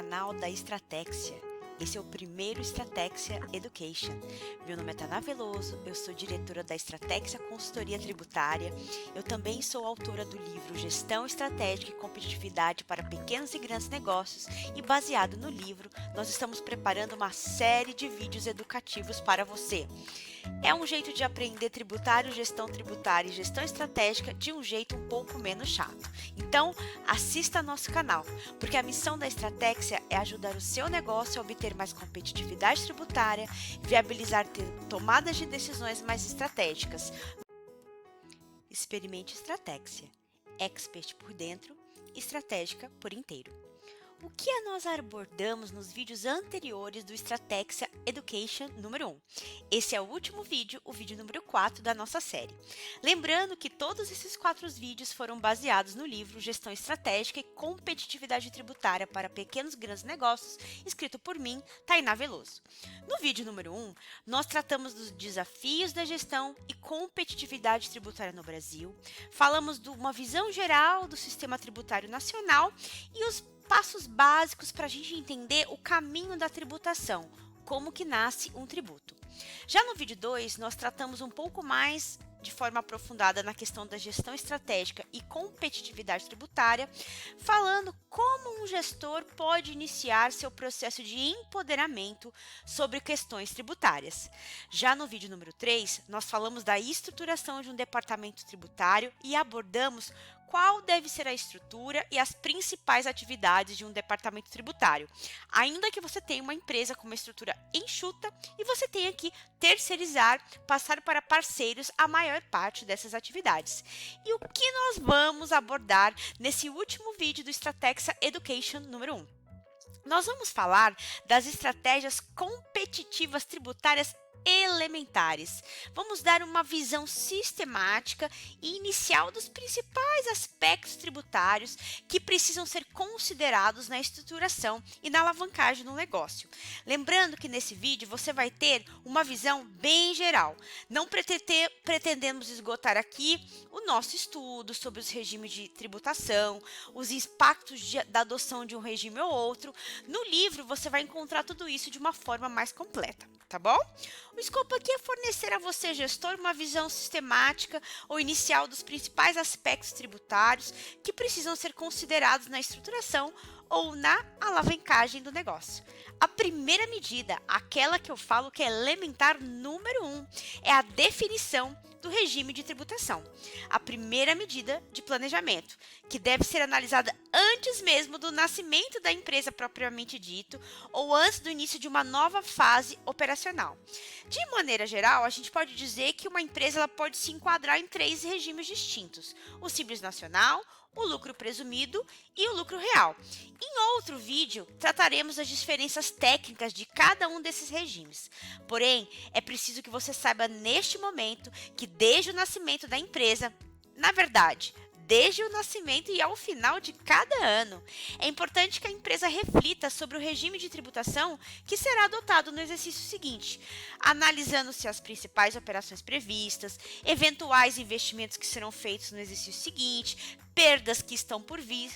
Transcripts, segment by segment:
canal da Estratexia. Esse é o primeiro Estratexia Education. Meu nome é Tainá Veloso, eu sou diretora da Estratexia Consultoria Tributária. Eu também sou autora do livro Gestão Estratégica e Competitividade para Pequenos e Grandes Negócios e, baseado no livro, nós estamos preparando uma série de vídeos educativos para você. É um jeito de aprender tributário, gestão tributária e gestão estratégica de um jeito um pouco menos chato. Então, assista nosso canal, porque a missão da Estratexia é ajudar o seu negócio a obter mais competitividade tributária, viabilizar tomadas de decisões mais estratégicas. Experimente Estratexia. Expert por dentro, estratégica por inteiro. O que nós abordamos nos vídeos anteriores do Estratexia Education número 1? Esse é o último vídeo, o vídeo número 4 da nossa série. Lembrando que todos esses 4 vídeos foram baseados no livro Gestão Estratégica e Competitividade Tributária para Pequenos e Grandes Negócios, escrito por mim, Tainá Veloso. No vídeo número 1, nós tratamos dos desafios da gestão e competitividade tributária no Brasil, falamos de uma visão geral do sistema tributário nacional e os passos básicos para a gente entender o caminho da tributação, como que nasce um tributo. Já no vídeo 2, nós tratamos um pouco mais de forma aprofundada na questão da gestão estratégica e competitividade tributária, falando como um gestor pode iniciar seu processo de empoderamento sobre questões tributárias. Já no vídeo número 3, nós falamos da estruturação de um departamento tributário e abordamos qual deve ser a estrutura e as principais atividades de um departamento tributário, ainda que você tenha uma empresa com uma estrutura enxuta e você tenha que terceirizar, passar para parceiros a maior parte dessas atividades. E o que nós vamos abordar nesse último vídeo do Estratexia Education número 1? Nós vamos falar das estratégias competitivas tributárias elementares. Vamos dar uma visão sistemática e inicial dos principais aspectos tributários que precisam ser considerados na estruturação e na alavancagem do negócio. Lembrando que nesse vídeo você vai ter uma visão bem geral. Não pretendemos esgotar aqui o nosso estudo sobre os regimes de tributação, os impactos da adoção de um regime ou outro. No livro você vai encontrar tudo isso de uma forma mais completa, tá bom? O escopo aqui é fornecer a você, gestor, uma visão sistemática ou inicial dos principais aspectos tributários que precisam ser considerados na estruturação ou na alavancagem do negócio. A primeira medida, aquela que eu falo que é elementar número 1, é a definição do regime de tributação. A primeira medida de planejamento, que deve ser analisada antes mesmo do nascimento da empresa propriamente dito ou antes do início de uma nova fase operacional. De maneira geral, a gente pode dizer que uma empresa ela pode se enquadrar em 3 regimes distintos: o Simples Nacional, o lucro presumido e o lucro real. Em outro vídeo, trataremos das diferenças técnicas de cada um desses regimes. Porém, é preciso que você saiba neste momento que desde o nascimento da empresa, na verdade, desde o nascimento e ao final de cada ano, é importante que a empresa reflita sobre o regime de tributação que será adotado no exercício seguinte, analisando-se as principais operações previstas, eventuais investimentos que serão feitos no exercício seguinte, perdas que estão por vir.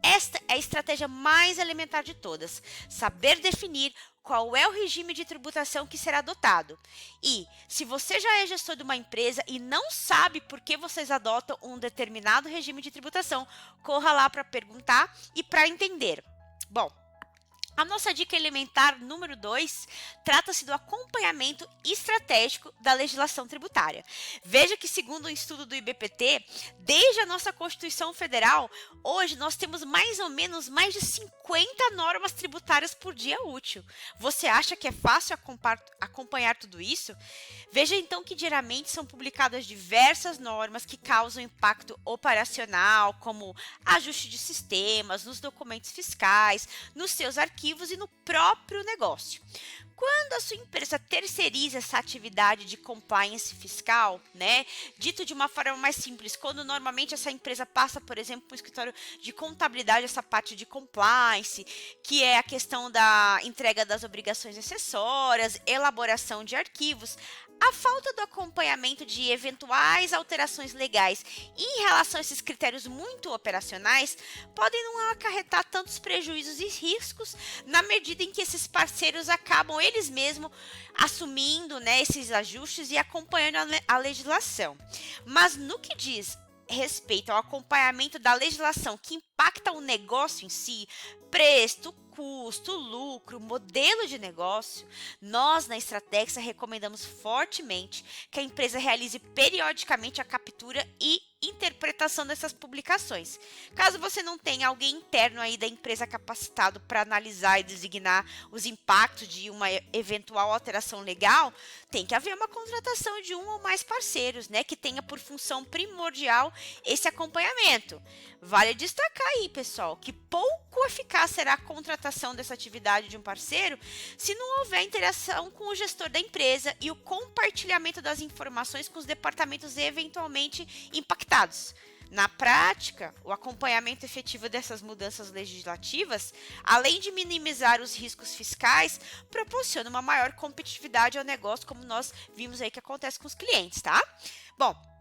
Esta é a estratégia mais elementar de todas: saber definir qual é o regime de tributação que será adotado. E, se você já é gestor de uma empresa e não sabe por que vocês adotam um determinado regime de tributação, corra lá para perguntar e para entender. Bom, a nossa dica elementar número 2 trata-se do acompanhamento estratégico da legislação tributária. Veja que, segundo um estudo do IBPT, desde a nossa Constituição Federal, hoje nós temos mais ou menos mais de 50 normas tributárias por dia útil. Você acha que é fácil acompanhar tudo isso? Veja então que diariamente são publicadas diversas normas que causam impacto operacional, como ajuste de sistemas, nos documentos fiscais, nos seus arquivos e no próprio negócio. Quando a sua empresa terceiriza essa atividade de compliance fiscal, dito de uma forma mais simples, quando normalmente essa empresa passa, por exemplo, para o escritório de contabilidade, essa parte de compliance, que é a questão da entrega das obrigações acessórias, elaboração de arquivos, a falta do acompanhamento de eventuais alterações legais em relação a esses critérios muito operacionais podem não acarretar tantos prejuízos e riscos na medida em que esses parceiros acabam eles mesmos assumindo, né, esses ajustes e acompanhando a legislação. Mas no que diz respeito ao acompanhamento da legislação que impacta o negócio em si, preço, custo, lucro, modelo de negócio, nós na Stratexa recomendamos fortemente que a empresa realize periodicamente a captura e interpretação dessas publicações. Caso você não tenha alguém interno aí da empresa capacitado para analisar e designar os impactos de uma eventual alteração legal, tem que haver uma contratação de um ou mais parceiros, né, que tenha por função primordial esse acompanhamento. Vale destacar aí, pessoal, que pouco eficaz será a contratação dessa atividade de um parceiro se não houver interação com o gestor da empresa e o compartilhamento das informações com os departamentos eventualmente impactados. Na prática, o acompanhamento efetivo dessas mudanças legislativas, além de minimizar os riscos fiscais, proporciona uma maior competitividade ao negócio, como nós vimos aí que acontece com os clientes, tá? Bom,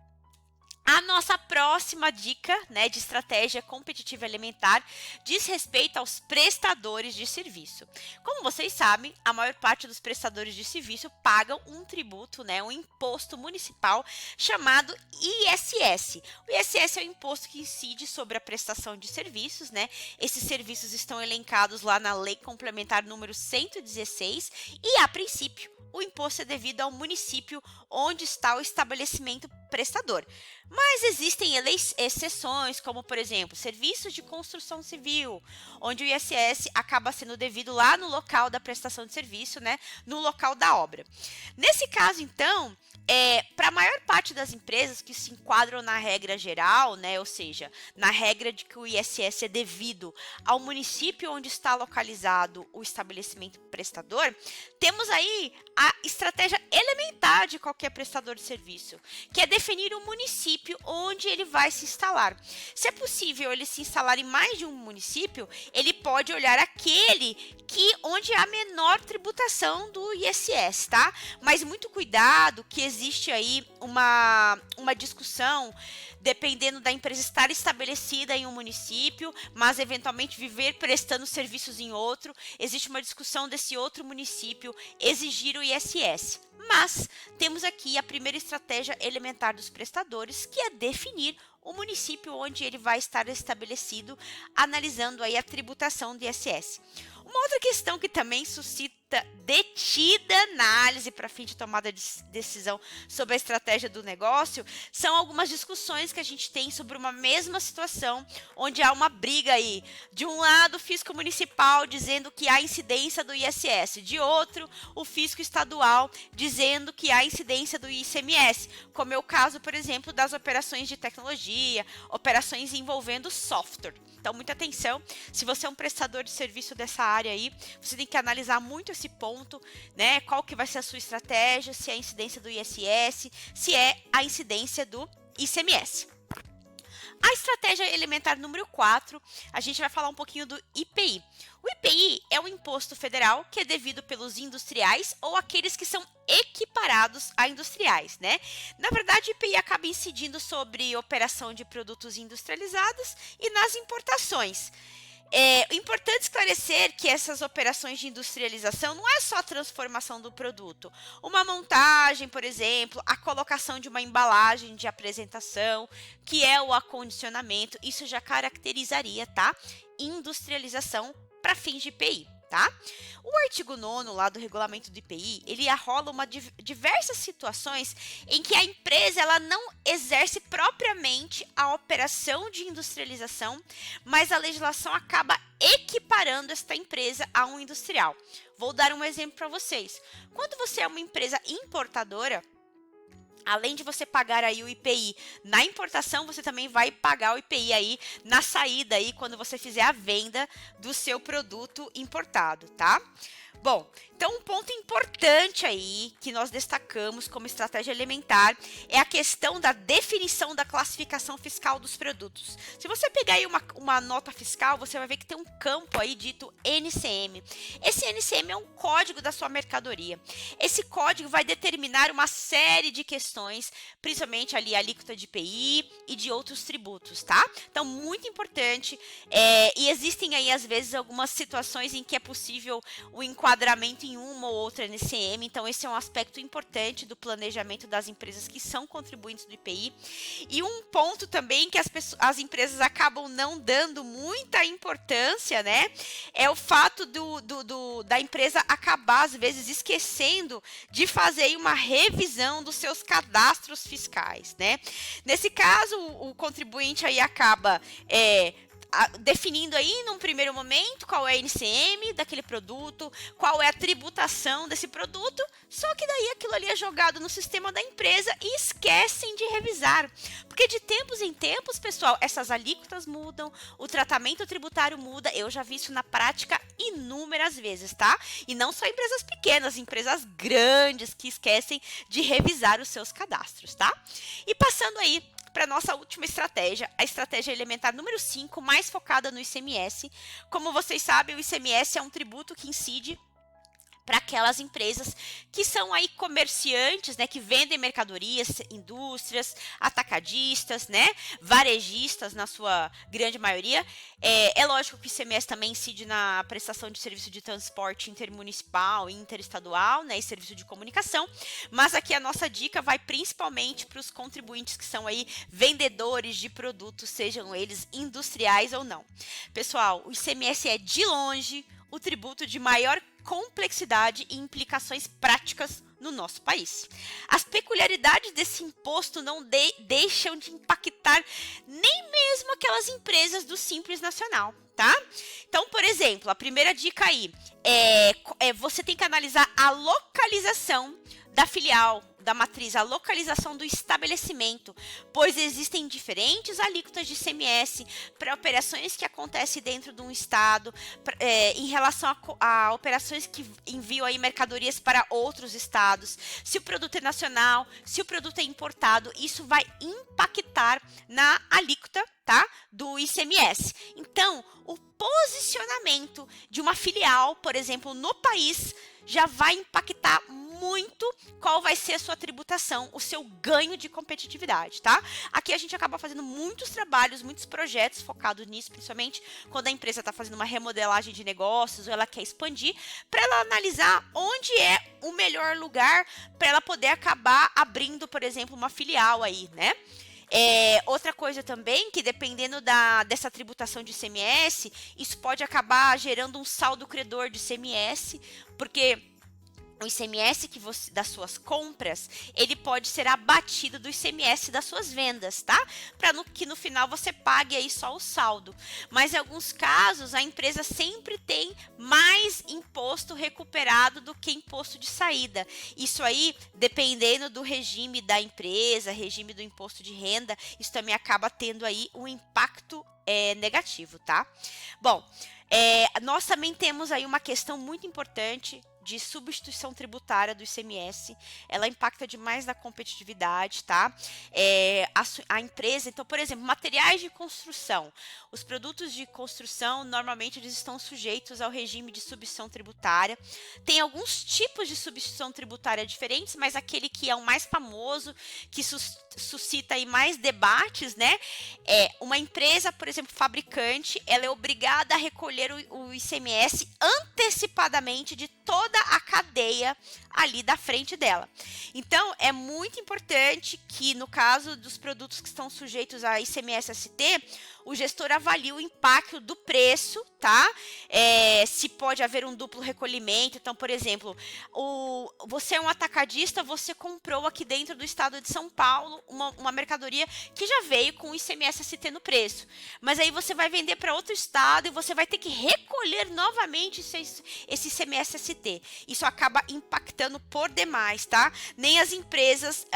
a nossa próxima dica, né, de estratégia competitiva elementar diz respeito aos prestadores de serviço. Como vocês sabem, a maior parte dos prestadores de serviço pagam um tributo, né, um imposto municipal chamado ISS. O ISS é o imposto que incide sobre a prestação de serviços, né? Esses serviços estão elencados lá na Lei Complementar número 116 e, a princípio, o imposto é devido ao município onde está o estabelecimento prestador. Mas existem exceções, como, por exemplo, serviços de construção civil, onde o ISS acaba sendo devido lá no local da prestação de serviço, né, no local da obra. Nesse caso, então, para a maior parte das empresas que se enquadram na regra geral, né, ou seja, na regra de que o ISS é devido ao município onde está localizado o estabelecimento prestador, temos aí a estratégia elementar de qualquer prestador de serviço, que é definir o município onde ele vai se instalar. Se é possível ele se instalar em mais de um município, ele pode olhar aquele onde há menor tributação do ISS, tá? Mas muito cuidado, que existe aí uma discussão, dependendo da empresa estar estabelecida em um município, mas eventualmente viver prestando serviços em outro, existe uma discussão desse outro município exigir o ISS. Mas temos aqui a primeira estratégia elementar dos prestadores, que é definir o município onde ele vai estar estabelecido, analisando aí a tributação do ISS. Uma outra questão que também suscita detida análise para fim de tomada de decisão sobre a estratégia do negócio são algumas discussões que a gente tem sobre uma mesma situação, onde há uma briga aí. De um lado, o fisco municipal dizendo que há incidência do ISS, de outro, o fisco estadual dizendo que há incidência do ICMS, como é o caso, por exemplo, das operações de tecnologia, operações envolvendo software. Então, muita atenção, se você é um prestador de serviço dessa área aí, você tem que analisar muito esse ponto, né? Qual que vai ser a sua estratégia, se é a incidência do ISS, se é a incidência do ICMS. A estratégia elementar número 4, a gente vai falar um pouquinho do IPI. O IPI é um imposto federal que é devido pelos industriais ou aqueles que são equiparados a industriais, né? Na verdade, o IPI acaba incidindo sobre operação de produtos industrializados e nas importações. É importante esclarecer que essas operações de industrialização não é só a transformação do produto. Uma montagem, por exemplo, a colocação de uma embalagem de apresentação, que é o acondicionamento, isso já caracterizaria, tá? Industrialização para fins de IPI. Tá? O artigo 9º lá do regulamento do IPI, ele arrola diversas situações em que a empresa ela não exerce propriamente a operação de industrialização, mas a legislação acaba equiparando esta empresa a um industrial. Vou dar um exemplo para vocês. Quando você é uma empresa importadora, além de você pagar aí o IPI na importação, você também vai pagar o IPI aí na saída aí quando você fizer a venda do seu produto importado, tá? Bom, então Então, um ponto importante aí que nós destacamos como estratégia elementar é a questão da definição da classificação fiscal dos produtos. Se você pegar aí uma nota fiscal, você vai ver que tem um campo aí dito NCM. Esse NCM é um código da sua mercadoria. Esse código vai determinar uma série de questões, principalmente ali a alíquota de IPI e de outros tributos, tá? Então, muito importante, e existem aí às vezes algumas situações em que é possível o enquadramento em uma ou outra NCM, então esse é um aspecto importante do planejamento das empresas que são contribuintes do IPI. E um ponto também que as empresas acabam não dando muita importância, né, é o fato da empresa acabar às vezes esquecendo de fazer uma revisão dos seus cadastros fiscais, né? Nesse caso, o contribuinte aí acaba definindo aí num primeiro momento qual é a NCM daquele produto, qual é a tributação desse produto, só que daí aquilo ali é jogado no sistema da empresa e esquecem de revisar. Porque de tempos em tempos, pessoal, essas alíquotas mudam, o tratamento tributário muda, eu já vi isso na prática inúmeras vezes, tá? E não só empresas pequenas, empresas grandes que esquecem de revisar os seus cadastros, tá? E passando aí para nossa última estratégia, a estratégia elementar número 5, mais focada no ICMS. Como vocês sabem, o ICMS é um tributo que incide para aquelas empresas que são aí comerciantes, né, que vendem mercadorias, indústrias, atacadistas, né, varejistas na sua grande maioria. É lógico que o ICMS também incide na prestação de serviço de transporte intermunicipal, interestadual, né, e serviço de comunicação, mas aqui a nossa dica vai principalmente para os contribuintes que são aí vendedores de produtos, sejam eles industriais ou não. Pessoal, o ICMS é de longe o tributo de maior complexidade e implicações práticas no nosso país. As peculiaridades desse imposto não deixam de impactar nem mesmo aquelas empresas do Simples Nacional, tá? Então, por exemplo, a primeira dica aí você tem que analisar a localização da filial, da matriz, a localização do estabelecimento, pois existem diferentes alíquotas de ICMS para operações que acontecem dentro de um estado, em relação a operações que enviam aí mercadorias para outros estados. Se o produto é nacional, se o produto é importado, isso vai impactar na alíquota, tá, do ICMS. Então, o posicionamento de uma filial, por exemplo, no país, já vai impactar muito qual vai ser a sua tributação, o seu ganho de competitividade, tá? Aqui a gente acaba fazendo muitos trabalhos, muitos projetos focados nisso, principalmente quando a empresa está fazendo uma remodelagem de negócios ou ela quer expandir, para ela analisar onde é o melhor lugar para ela poder acabar abrindo, por exemplo, uma filial aí, né? Outra coisa também, que dependendo dessa tributação de ICMS, isso pode acabar gerando um saldo credor de ICMS, porque o ICMS das suas compras, ele pode ser abatido do ICMS das suas vendas, tá? Para que no final você pague aí só o saldo. Mas em alguns casos, a empresa sempre tem mais imposto recuperado do que imposto de saída. Isso aí, dependendo do regime da empresa, regime do imposto de renda, isso também acaba tendo aí um impacto negativo, tá? Bom, nós também temos aí uma questão muito importante de substituição tributária do ICMS, ela impacta demais na competitividade, tá? A empresa, então, por exemplo, materiais de construção. Os produtos de construção, normalmente, eles estão sujeitos ao regime de substituição tributária. Tem alguns tipos de substituição tributária diferentes, mas aquele que é o mais famoso, que suscita aí mais debates, né? Uma empresa, por exemplo, fabricante, ela é obrigada a recolher o ICMS antecipadamente de toda a cadeia ali da frente dela. Então, é muito importante que, no caso dos produtos que estão sujeitos a ICMS-ST, o gestor avalie o impacto do preço, tá? Se pode haver um duplo recolhimento. Então, por exemplo, você é um atacadista, você comprou aqui dentro do estado de São Paulo uma mercadoria que já veio com o ICMS-ST no preço. Mas aí você vai vender para outro estado e você vai ter que recolher novamente esse ICMS-ST. Isso acaba impactando por demais, tá? Nem as empresas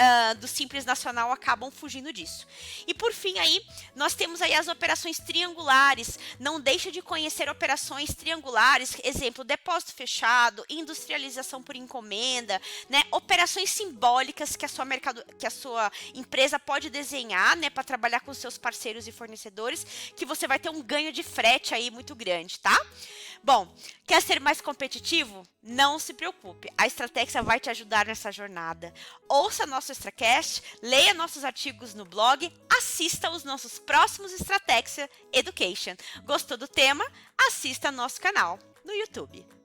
do Simples Nacional acabam fugindo disso. E por fim aí, nós temos aí as operações triangulares, não deixa de conhecer operações triangulares, exemplo, depósito fechado, industrialização por encomenda, né? Operações simbólicas que a sua empresa pode desenhar, né, para trabalhar com seus parceiros e fornecedores, que você vai ter um ganho de frete aí muito grande, tá? Bom, quer ser mais competitivo? Não se preocupe, a Stratexia vai te ajudar nessa jornada. Ouça nosso Extracast, leia nossos artigos no blog, assista os nossos próximos Stratexia Education. Gostou do tema? Assista nosso canal no YouTube.